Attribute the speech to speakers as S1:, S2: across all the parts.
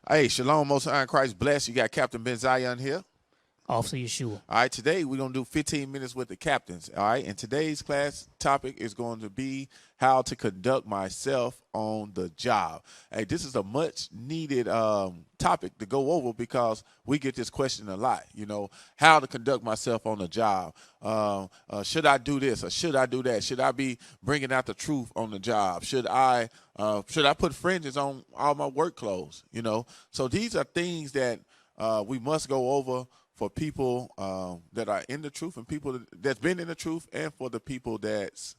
S1: Hey, Shalom, Most High in Christ bless. You got Captain Ben Zion here.
S2: Officer Yeshua.
S1: All right, today we're going to do 15 minutes with the captains. All right, and today's class topic is going to be how to conduct myself on the job. Hey, this is a much needed topic to go over because we get this question a lot, how to conduct myself on the job. Should I do this or should I do that? Should I be bringing out the truth on the job? Should I put fringes on all my work clothes? So these are things that we must go over for people that are in the truth and people that's been in the truth, and for the people that's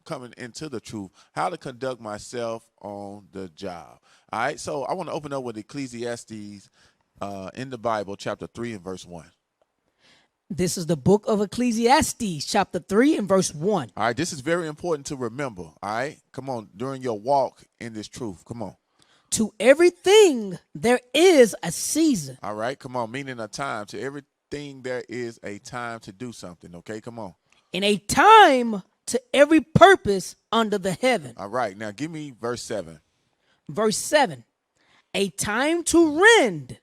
S1: coming into the truth, how to conduct myself on the job. All right, so I want to open up with Ecclesiastes in the Bible, chapter 3 and verse 1.
S2: This is the book of Ecclesiastes, chapter 3 and verse 1.
S1: All right, this is very important to remember. All right, come on, during your walk in this truth, come on.
S2: To everything there is a season.
S1: All right, come on, meaning a time. To everything there is a time to do something, okay? Come on.
S2: And a time to every purpose under the heaven.
S1: All right, now give me verse 7.
S2: Verse 7. A time to rend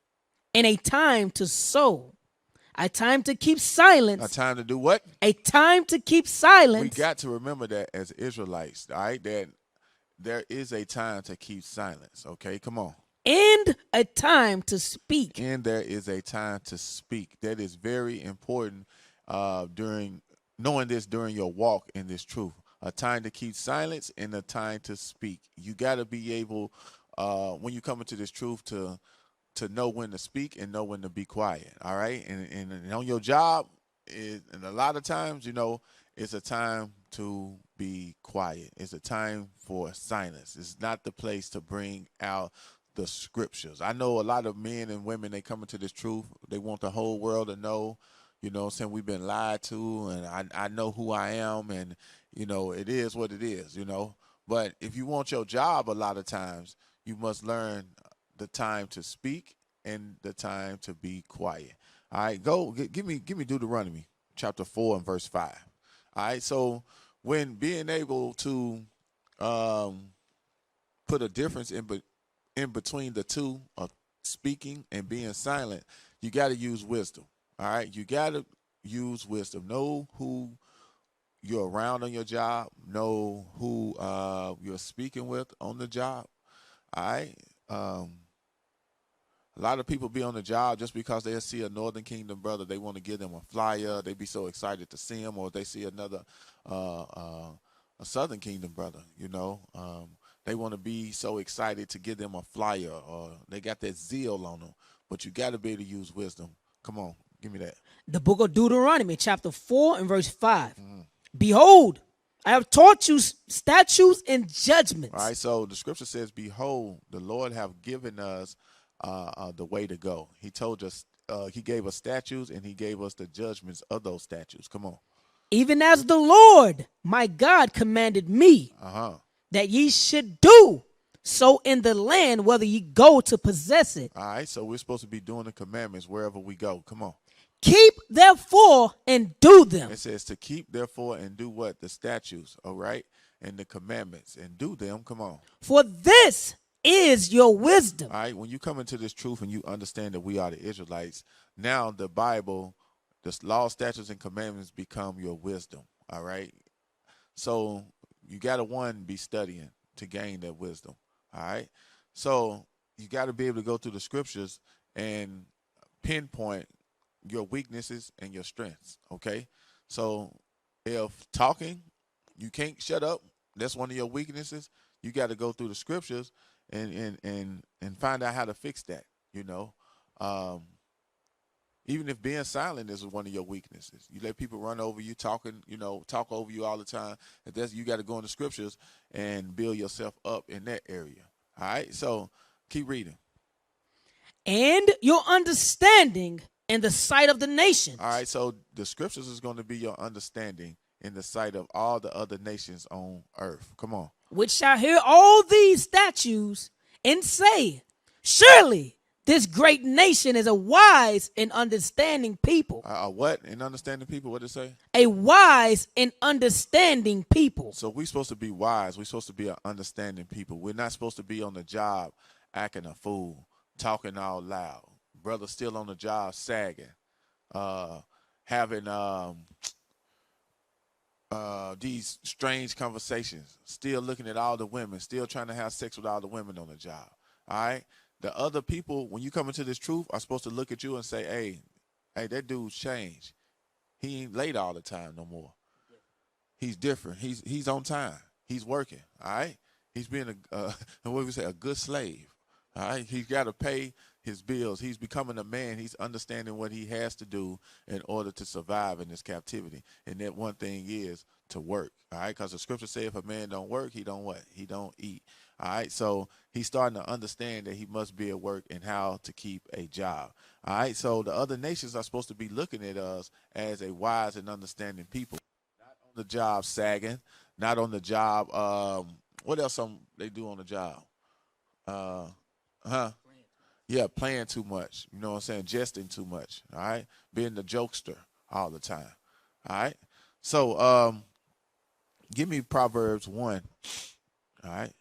S2: and a time to sow. A time to keep silence.
S1: A time to do what?
S2: A time to keep silence.
S1: We got to remember that as Israelites, all right, that there is a time to keep silence, okay? Come on.
S2: And a time to speak.
S1: And there is a time to speak. That is very important during knowing this during your walk in this truth. A time to keep silence and a time to speak. You got to be able, when you come into this truth, to know when to speak and know when to be quiet, all right? And on your job, and a lot of times, it's a time to be quiet. It's a time for silence. It's not the place to bring out the scriptures. I know a lot of men and women, they come into this truth. They want the whole world to know, saying we've been lied to, and I know who I am, and, it is what it is, But if you want your job, a lot of times, you must learn the time to speak and the time to be quiet. All right, give me Deuteronomy chapter 4 and verse 5. All right, so when being able to put a difference in between the two of speaking and being silent, you got to use wisdom. All right, you got to use wisdom. Know who you're around on your job. Know who you're speaking with on the job. All right. A lot of people be on the job just because they see a Northern Kingdom brother. They want to give them a flyer. They be so excited to see him, or they see another a Southern Kingdom brother. They want to be so excited to give them a flyer, or they got that zeal on them. But you got to be able to use wisdom. Come on, give me that.
S2: The book of Deuteronomy, chapter 4 and verse 5. Behold, I have taught you statutes and judgments.
S1: All right, so the scripture says, behold, the Lord have given us the way to go. He told us, he gave us statutes, and he gave us the judgments of those statutes. Come on.
S2: Even as the Lord, my God, commanded me that ye should do so in the land, whether ye go to possess it.
S1: All right, so we're supposed to be doing the commandments wherever we go. Come on.
S2: Keep therefore and do them.
S1: It says to keep therefore and do what? The statutes, all right? And the commandments, and do them. Come on.
S2: For this is your wisdom.
S1: All right, when you come into this truth and you understand that we are the Israelites, now the Bible, the law, statutes, and commandments become your wisdom, all right? So you got to, be studying to gain that wisdom, all right? So you got to be able to go through the scriptures and pinpoint your weaknesses and your strengths, okay? So if talking, you can't shut up, that's one of your weaknesses, you got to go through the scriptures and find out how to fix that, even if being silent is one of your weaknesses. You let people run over you, talk over you all the time. You got to go in the scriptures and build yourself up in that area. All right, so keep reading.
S2: And your understanding in the sight of the nations.
S1: All right, so the scriptures is going to be your understanding in the sight of all the other nations on earth. Come on.
S2: Which shall hear all these statutes and say, surely this great nation is a wise and understanding people.
S1: What? In understanding people? What did it say?
S2: A wise and understanding people.
S1: So we're supposed to be wise. We're supposed to be an understanding people. We're not supposed to be on the job acting a fool, talking all loud, brother still on the job sagging, having these strange conversations, still looking at all the women, still trying to have sex with all the women on the job. All right. The other people, when you come into this truth, are supposed to look at you and say, hey, that dude's changed. He ain't late all the time no more. He's different. He's on time. He's working. All right. He's being what we say, a good slave. All right. He's got to pay his bills. He's becoming a man. He's understanding what he has to do in order to survive in this captivity. And that one thing is to work. All right. Because the scripture says if a man don't work, he don't what? He don't eat. All right. So he's starting to understand that he must be at work and how to keep a job. All right. So the other nations are supposed to be looking at us as a wise and understanding people. Not on the job sagging. Not on the job. What else they do on the job? Yeah, playing too much. You know what I'm saying? Jesting too much. All right? Being the jokester all the time. All right? So give me Proverbs 1. All right?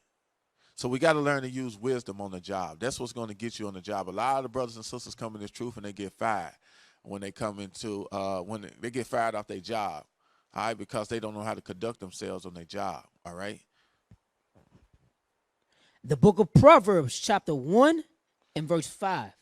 S1: So we got to learn to use wisdom on the job. That's what's going to get you on the job. A lot of the brothers and sisters come in this truth and they get fired when they come into when they get fired off their job. All right? Because they don't know how to conduct themselves on their job. All right?
S2: The book of Proverbs, chapter 1 and verse 5.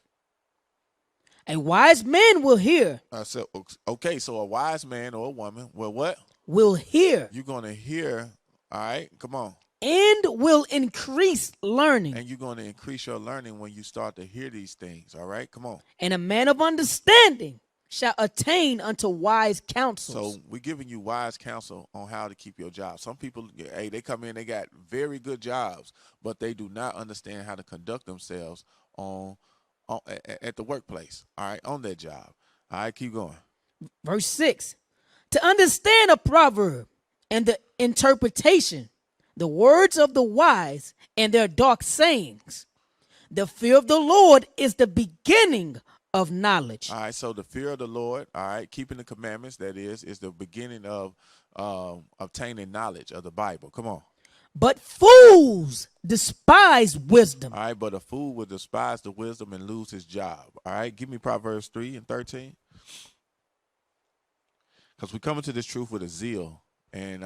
S2: A wise man will hear.
S1: So a wise man or a woman will what?
S2: Will hear.
S1: You're going to hear, all right? Come on.
S2: And will increase learning.
S1: And you're going to increase your learning when you start to hear these things, all right? Come on.
S2: And a man of understanding shall attain unto wise counsels.
S1: So we're giving you wise counsel on how to keep your job. Some people, hey, they come in, they got very good jobs, but they do not understand how to conduct themselves at the workplace, all right, on their job. All right, keep going.
S2: Verse 6. To understand a proverb and the interpretation, the words of the wise and their dark sayings, the fear of the Lord is the beginning of knowledge.
S1: All right, so the fear of the Lord, all right, keeping the commandments, that is the beginning of obtaining knowledge of the Bible. Come on.
S2: But fools despise wisdom.
S1: All right, but a fool will despise the wisdom and lose his job. All right, give me Proverbs 3 and 13. Because we come into this truth with a zeal, and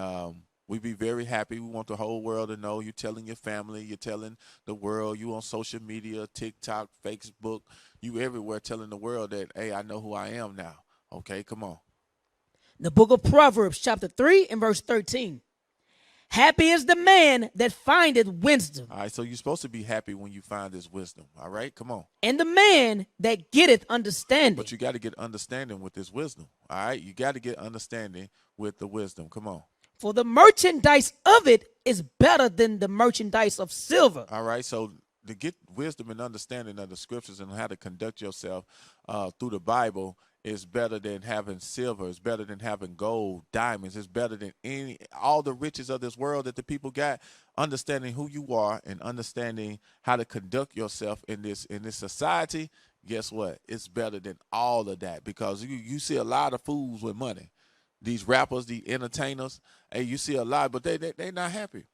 S1: we be very happy. We want the whole world to know. You're telling your family, you're telling the world, you on social media, TikTok, Facebook, you everywhere telling the world that, hey, I know who I am now. Okay, come on.
S2: The book of Proverbs, chapter 3 and verse 13. Happy is the man that findeth wisdom.
S1: All right, so you're supposed to be happy when you find this wisdom. All right, come on.
S2: And the man that getteth understanding.
S1: But you got to get understanding with this wisdom. All right, you got to get understanding with the wisdom. Come on.
S2: For the merchandise of it is better than the merchandise of silver.
S1: All right, so to get wisdom and understanding of the scriptures and how to conduct yourself through the Bible is better than having silver. It's better than having gold, diamonds. It's better than all the riches of this world that the people got. Understanding who you are and understanding how to conduct yourself in this society, guess what? It's better than all of that, because you see a lot of fools with money. These rappers, the entertainers, hey, you see a lot, but they not happy.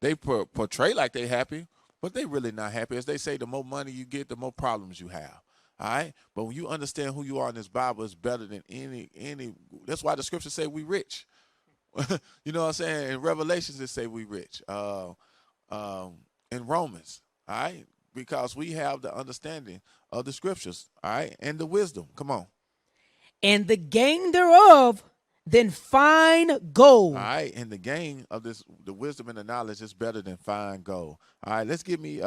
S1: They portray like they happy, but they really not happy. As they say, the more money you get, the more problems you have. All right, but when you understand who you are in this Bible, it's better than any. That's why the scriptures say we rich. You know what I'm saying? In Revelations, it say we rich. In Romans, all right, because we have the understanding of the scriptures, all right, and the wisdom. Come on.
S2: And the gain thereof than fine gold.
S1: All right, and the gain of the wisdom and the knowledge is better than fine gold. All right, let's give me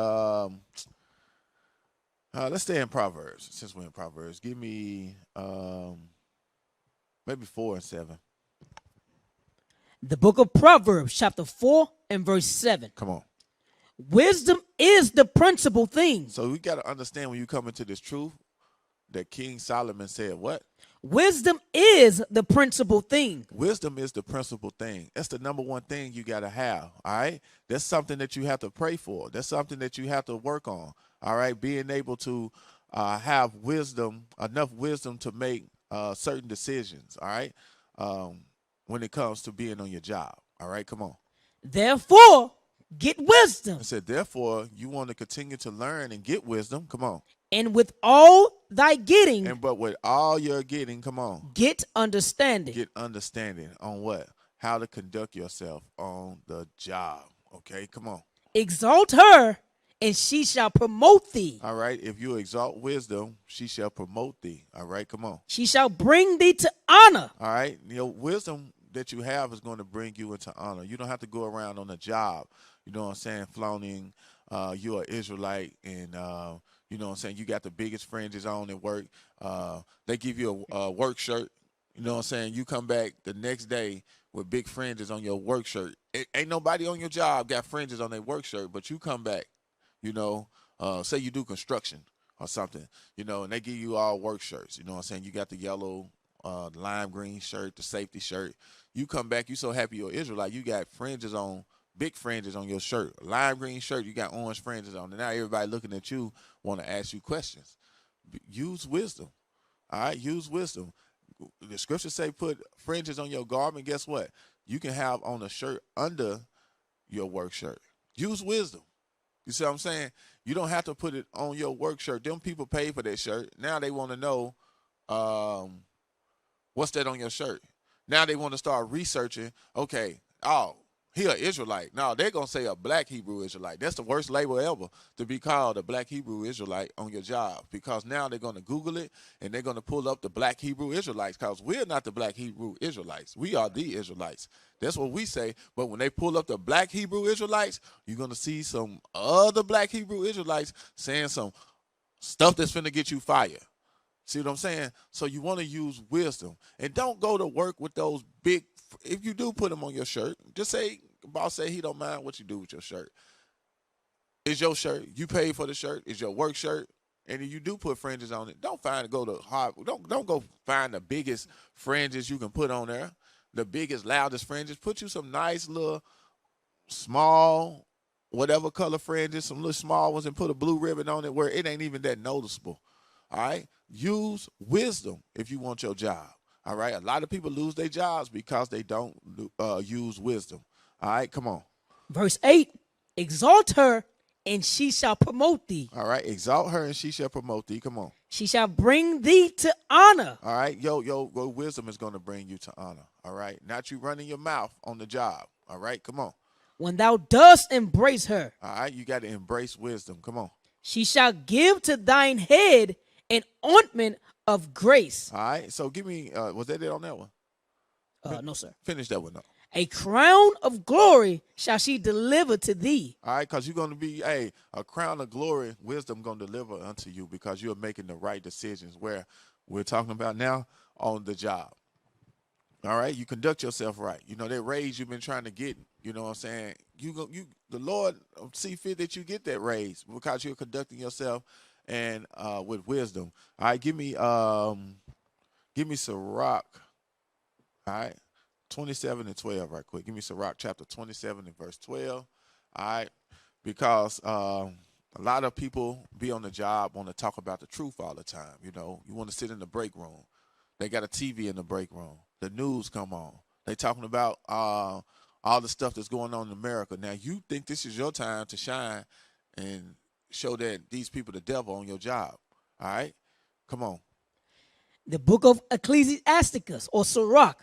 S1: let's stay in Proverbs, since we're in Proverbs. Give me maybe 4 and 7.
S2: The book of Proverbs, chapter 4 and verse 7.
S1: Come on.
S2: Wisdom is the principal thing.
S1: So we got to understand when you come into this truth that King Solomon said what?
S2: Wisdom is the principal thing.
S1: Wisdom is the principal thing. That's the number one thing you got to have, all right? That's something that you have to pray for. That's something that you have to work on, all right? Being able to have wisdom, enough wisdom to make certain decisions, all right, when it comes to being on your job, all right? Come on.
S2: Therefore, get wisdom,
S1: It said, therefore, you want to continue to learn and get wisdom. Come on.
S2: and with all thy getting,
S1: And but with all you're getting, come on,
S2: get understanding.
S1: get understanding on what? How to conduct yourself on the job. Okay, come on.
S2: Exalt her, and she shall promote thee.
S1: All right. If you exalt wisdom, she shall promote thee. All right, come on.
S2: She shall bring thee to honor.
S1: All right. You know, wisdom that you have is going to bring you into honor. You don't have to go around on a job, you know what I'm saying, flaunting you're an Israelite and you know what I'm saying, you got the biggest fringes on at work. They give you a work shirt, you know what I'm saying, you come back the next day with big fringes on your work shirt. Ain't nobody on your job got fringes on their work shirt, but you come back, you know, say you do construction or something, you know, and they give you all work shirts, you know what I'm saying, you got the yellow lime green shirt, the safety shirt. You come back, you so happy you're Israelite, you got fringes on, big fringes on your shirt. Lime green shirt, you got orange fringes on. And now everybody looking at you want to ask you questions. Use wisdom. All right, use wisdom. The scriptures say put fringes on your garment. Guess what? You can have on a shirt under your work shirt. Use wisdom. You see what I'm saying? You don't have to put it on your work shirt. Them people pay for that shirt. Now they want to know what's that on your shirt. Now they want to start researching, okay, oh, he an Israelite. No, they're going to say a black Hebrew Israelite. That's the worst label ever, to be called a black Hebrew Israelite on your job, because now they're going to Google it and they're going to pull up the black Hebrew Israelites, because we're not the black Hebrew Israelites. We are the Israelites. That's what we say. But when they pull up the black Hebrew Israelites, you're going to see some other black Hebrew Israelites saying some stuff that's finna get you fired. See what I'm saying? So you want to use wisdom. And don't go to work with those big, if you do put them on your shirt, just say, boss say he don't mind what you do with your shirt. It's your shirt. You paid for the shirt. It's your work shirt. And if you do put fringes on it, don't go to don't go find the biggest fringes you can put on there, the biggest, loudest fringes. Put you some nice little small, whatever color fringes, some little small ones, and put a blue ribbon on it where it ain't even that noticeable. All right? Use wisdom if you want your job. All right? A lot of people lose their jobs because they don't use wisdom. All right? Come on.
S2: Verse 8, exalt her, and she shall promote thee.
S1: All right? Exalt her, and she shall promote thee. Come on.
S2: She shall bring thee to honor.
S1: All right? Your wisdom is going to bring you to honor. All right? Not you running your mouth on the job. All right? Come on.
S2: When thou dost embrace her.
S1: All right? You got to embrace wisdom. Come on.
S2: She shall give to thine head an ointment of grace.
S1: All right? So give me, was that it on that one?
S2: No, sir.
S1: Finish that one up.
S2: A crown of glory shall she deliver to thee.
S1: All right, because you're going to be a crown of glory, wisdom going to deliver unto you, because you're making the right decisions, where we're talking about now on the job. All right, you conduct yourself right. You know, that raise you've been trying to get, you know what I'm saying? The Lord see fit that you get that raise because you're conducting yourself and with wisdom. All right, give me Sirach. All right. 27 and 12 right quick. Give me Sirach chapter 27 and verse 12. All right. Because a lot of people be on the job, want to talk about the truth all the time. You know, you want to sit in the break room. They got a TV in the break room. The news come on. They talking about all the stuff that's going on in America. Now, you think this is your time to shine and show that these people the devil on your job. All right. Come on.
S2: The book of Ecclesiasticus, or Sirach,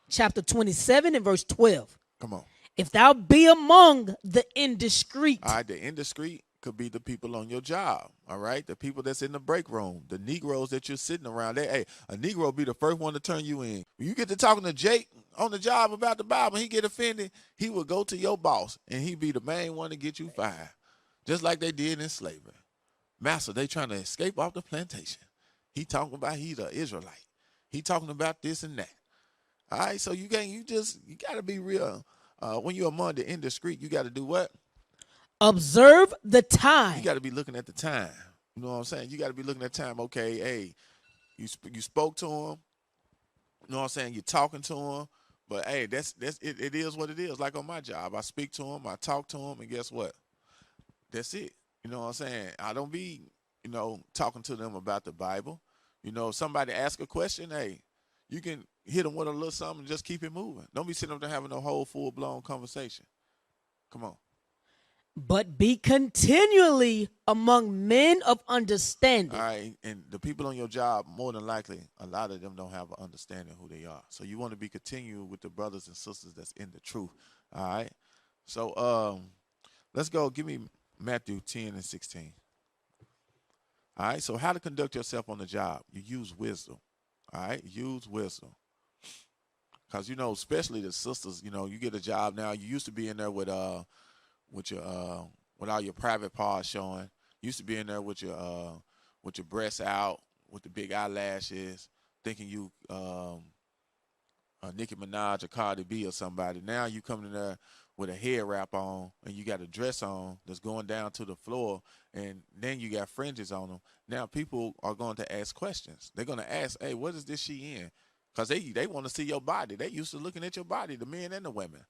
S2: chapter 27 and verse 12.
S1: Come on.
S2: If thou be among the indiscreet.
S1: All right, the indiscreet could be the people on your job. All right, the people that's in the break room, the Negroes that you're sitting around. Hey, a Negro be the first one to turn you in. When you get to talking to Jake on the job about the Bible, he get offended, he will go to your boss, and he be the main one to get you fired, just like they did in slavery. Master, they trying to escape off the plantation. He talking about he's an Israelite. He talking about this and that. All right, so you got to be real. When you're among the indiscreet, you got to do what?
S2: Observe the time.
S1: You got to be looking at the time. You know what I'm saying? You got to be looking at time. Okay, hey, you spoke to him. You know what I'm saying? You're talking to him. But hey, that's it is what it is. Like on my job, I speak to him, I talk to him, and guess what? That's it. You know what I'm saying? I don't be, talking to them about the Bible. You know, if somebody ask a question, hey, you can hit them with a little something and just keep it moving. Don't be sitting up there having a whole full-blown conversation. Come on.
S2: but be continually among men of understanding.
S1: All right, and the people on your job, more than likely, a lot of them don't have an understanding of who they are. So you want to be continued with the brothers and sisters that's in the truth. All right. So let's go. Give me Matthew 10 and 16. All right. So how to conduct yourself on the job? You use wisdom. All right. Use wisdom. Cause especially the sisters, you get a job now. You used to be in there with your with all your private parts showing. You used to be in there with your breasts out, with the big eyelashes, thinking you Nicki Minaj or Cardi B or somebody. Now you come in there with a head wrap on and you got a dress on that's going down to the floor, and then you got fringes on them. Now people are going to ask questions. They're going to ask, "Hey, what is this she in?" Because they want to see your body. They used to looking at your body, the men and the women.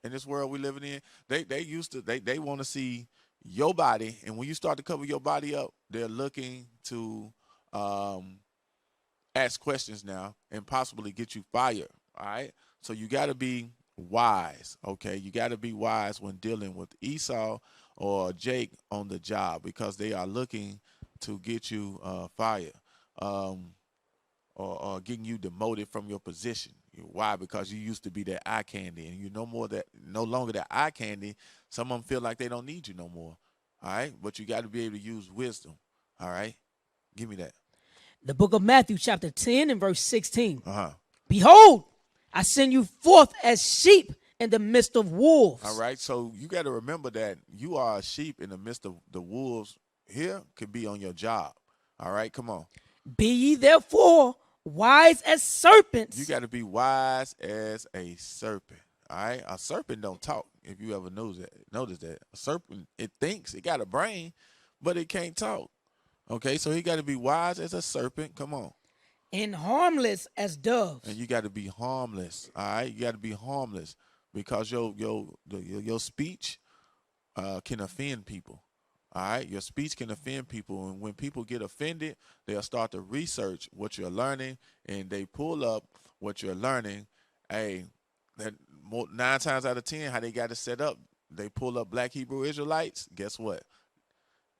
S1: In this world we living in, they want to see your body, and when you start to cover your body up, they're looking to ask questions now and possibly get you fired. All right, so you got to be wise. Okay, you got to be wise when dealing with Esau or Jake on the job, because they are looking to get you fired. Or getting you demoted from your position. Why? Because you used to be that eye candy, and you no longer that eye candy. Some of them feel like they don't need you no more. All right, but you got to be able to use wisdom. All right, give me that.
S2: The book of Matthew, chapter 10 and verse 16.
S1: Uh-huh.
S2: Behold, I send you forth as sheep in the midst of wolves.
S1: All right, so you got to remember that you are a sheep in the midst of the wolves. Here could be on your job. All right, come on.
S2: Be ye therefore wise as serpents.
S1: You got to be wise as a serpent. All right, a serpent don't talk. If you ever notice that a serpent, it thinks, it got a brain, but it can't talk. Okay, so he got to be wise as a serpent. Come on.
S2: And harmless as doves.
S1: And you got to be harmless. All right, you got to be harmless, because your speech can offend people. All right, your speech can offend people, and when people get offended, they'll start to research what you're learning, and they pull up what you're learning. Hey, that 9 times out of 10, how they got it set up, they pull up Black Hebrew Israelites. Guess what?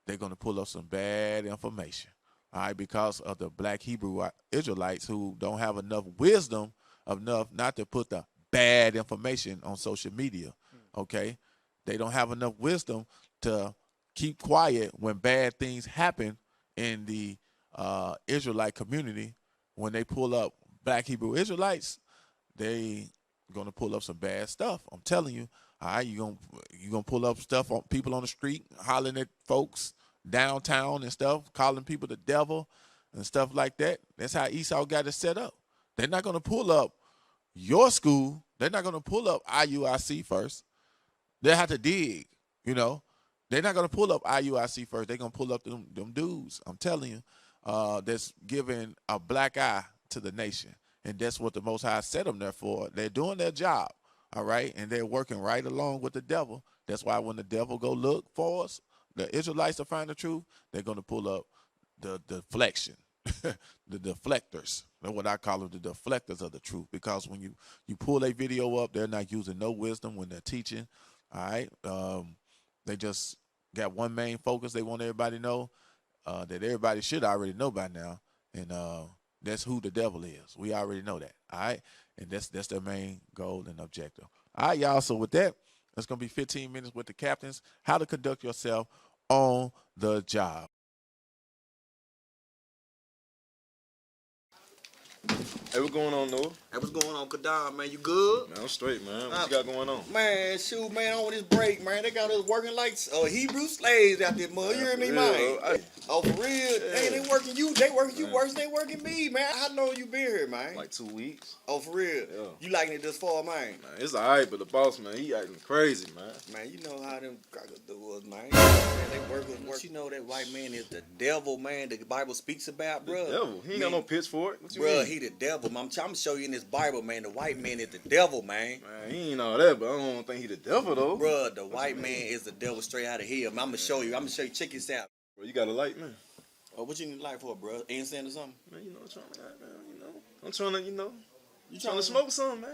S1: They're gonna pull up some bad information. All right, because of the Black Hebrew Israelites who don't have enough wisdom enough not to put the bad information on social media. Okay, they don't have enough wisdom to keep quiet when bad things happen in the Israelite community. When they pull up Black Hebrew Israelites, they gonna pull up some bad stuff. I'm telling you. All right, you gonna pull up stuff on people on the street, hollering at folks downtown and stuff, calling people the devil and stuff like that. That's how Esau got it set up. They're not gonna pull up your school. They're not gonna pull up IUIC first. They have to dig. They're not gonna pull up IUIC first. They're gonna pull up them dudes. I'm telling you, that's giving a black eye to the nation, and that's what the Most High set them there for. They're doing their job, all right, and they're working right along with the devil. That's why when the devil go look for us, the Israelites to find the truth, they're gonna pull up the deflection, the deflectors. That's what I call them, the deflectors of the truth. Because when you pull a video up, they're not using no wisdom when they're teaching. All right. They just got one main focus. They want everybody to know that everybody should already know by now, and that's who the devil is. We already know that. All right, and that's their main goal and objective. All right, y'all. So with that, it's gonna be 15 minutes with the captains. How to conduct yourself on the job.
S3: Hey, what's going on, Noah?
S4: Hey, what's going on, Kadam, man? You good?
S3: Man, I'm straight, man. What you got going on?
S4: Man, shoot, man, on this break, man. They got us working like Hebrew slaves out there, mud. You hear me, man? Oh, for real?
S3: Yeah.
S4: They working you. They working you worse than they working me, man. How long you been here, man?
S3: Like 2 weeks.
S4: Oh, for real?
S3: Yeah.
S4: You liking it this far, man?
S3: Man, it's alright, but the boss, man, he acting crazy, man.
S4: Man, you know how them crackers do us, man. They working. You know that white man is the devil, man. The Bible speaks about, bro.
S3: The devil? He ain't got no pitch for it. What you
S4: Bro,
S3: mean?
S4: he the devil. I'm trying to show you in this Bible, man. The white man is the devil, man.
S3: Man, he ain't all that, but I don't think he the devil, though.
S4: Bro, the white man is the devil straight out of here. Man, I'm gonna show you. Check this out.
S3: Bro, you got a light, man?
S4: Oh, what you need light for, bro? Incense or something?
S3: Man, I'm trying to, You trying to smoke something, man?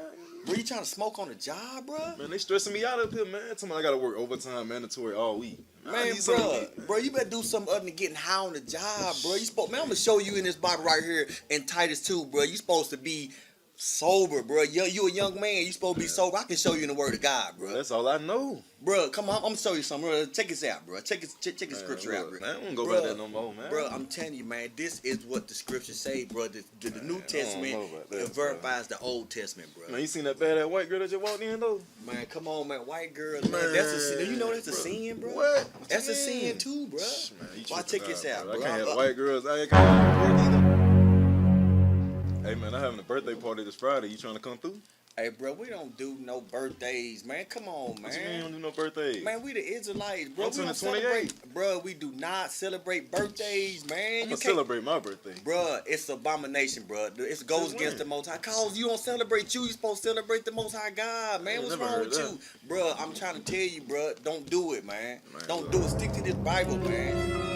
S4: Bro, you trying to smoke on the job, bro?
S3: Man, they stressing me out up here, man. Tell me I gotta work overtime mandatory all week. I
S4: Man,
S3: need something to eat, man.
S4: bro, you better do something other than getting high on the job, bro. Man, I'm gonna show you in this Bible right here in Titus 2, bro. You supposed to be sober, bro. You a young man. You supposed to be sober. I can show you in the Word of God, bro.
S3: That's all I know.
S4: Bro, come on. I'm gonna show you something, bro. Check this out, bro. Check the scripture out, bro.
S3: Man, I don't go
S4: Bro,
S3: by that no more, man.
S4: Bro, I'm telling you, man, this is what the scriptures say, bro. The New Testament
S3: know about that,
S4: it verifies the Old Testament, bro.
S3: Man, you seen that bad white girl that just walked in, though?
S4: Man, come on, man. White girls, man. That's a sin. You know that's a sin, bro.
S3: What?
S4: That's a sin, too, bro.
S3: Man, you
S4: Why
S3: tripping
S4: check this
S3: out,
S4: out,
S3: bro.
S4: bro?
S3: I can't have white girls. I can't work either. Hey, man, I'm having a birthday party this Friday. You trying to come through?
S4: Hey, bro, we don't do no birthdays, man. Come on,
S3: What you mean you
S4: man.
S3: don't do no birthdays?
S4: Man, we the Israelites, bro.
S3: I'm
S4: We don't
S3: turning 28.
S4: celebrate, bro. We do not celebrate birthdays, man.
S3: I'm
S4: You
S3: gonna
S4: can't,
S3: celebrate my birthday.
S4: bro. It's abomination, bro. It goes
S3: Since
S4: against the
S3: when?
S4: Most High. Cause you don't celebrate you. You supposed to celebrate the Most High God, man.
S3: I
S4: What's
S3: never
S4: wrong
S3: heard
S4: with
S3: that.
S4: you, bro? I'm trying to tell you, bro. Don't do it, man.
S3: Man,
S4: Don't
S3: look.
S4: do it. Stick to this Bible, man.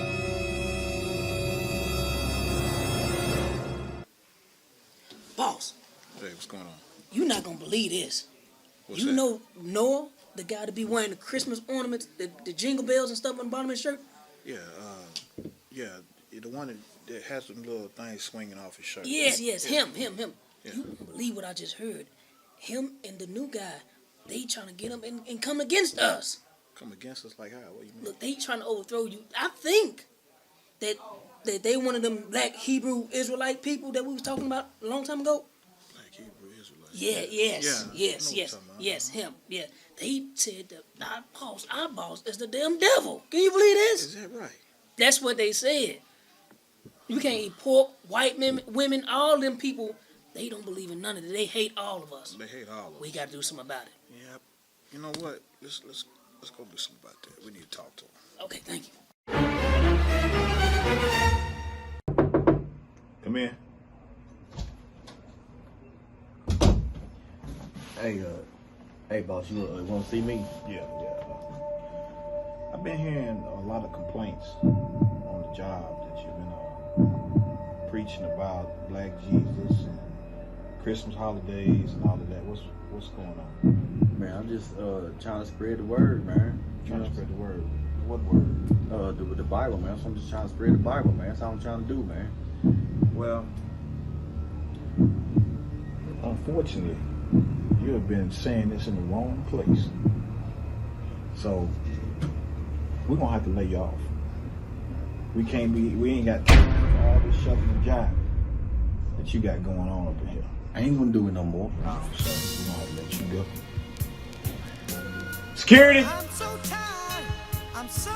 S2: Boss,
S5: Hey, what's going on?
S2: you not gonna believe this.
S5: What's
S2: You
S5: that?
S2: know Noah, the guy to be wearing the Christmas ornaments, the jingle bells and stuff on the bottom of his shirt?
S5: Yeah, the one that has some little things swinging off his shirt.
S2: Yes, him.
S5: Yeah.
S2: You won't believe what I just heard. Him and the new guy, they trying to get him and come against us.
S5: Come against us like how? What do you mean?
S2: Look, they trying to overthrow you. I think that they one of them black Hebrew Israelite people that we was talking about a long time ago.
S5: Black Hebrew Israelites.
S2: Yeah, yes,
S5: Yeah, I know what you're talking about.
S2: yes, him. Yeah, they said that our boss is the damn devil. Can you believe this?
S5: Is that right?
S2: That's what they said. You can't eat pork, white men, women, all them people. They don't believe in none of it. They hate all of us.
S5: They hate all of
S2: We
S5: us.
S2: got to do something about it.
S5: Yeah. You know what? Let's go do something about that. We need to talk to them.
S2: Okay, thank you.
S5: Come in.
S6: Hey, boss, you want to see me?
S5: Yeah. I've been hearing a lot of complaints on the job that you've been preaching about Black Jesus and Christmas holidays and all of that. What's going on?
S6: Man, I'm just trying to spread the word, man.
S5: Trying to spread the word. What word?
S6: The Bible, man. So I'm just trying to spread the Bible, man. That's all I'm trying to do, man.
S5: Well, unfortunately, you have been saying this in the wrong place. So we're gonna have to lay you off. We ain't got time for all this shuffling and jiving that you got going on up in here.
S6: I ain't gonna do it no more.
S5: So we're gonna have to let you go. Security!
S7: I'm so tired. I'm so